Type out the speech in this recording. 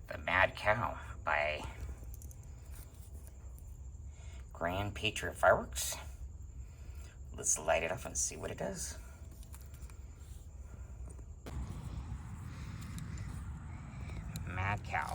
The Mad Cow by Grand Patriot Fireworks. Let's light it up and see what it does. Mad Cow.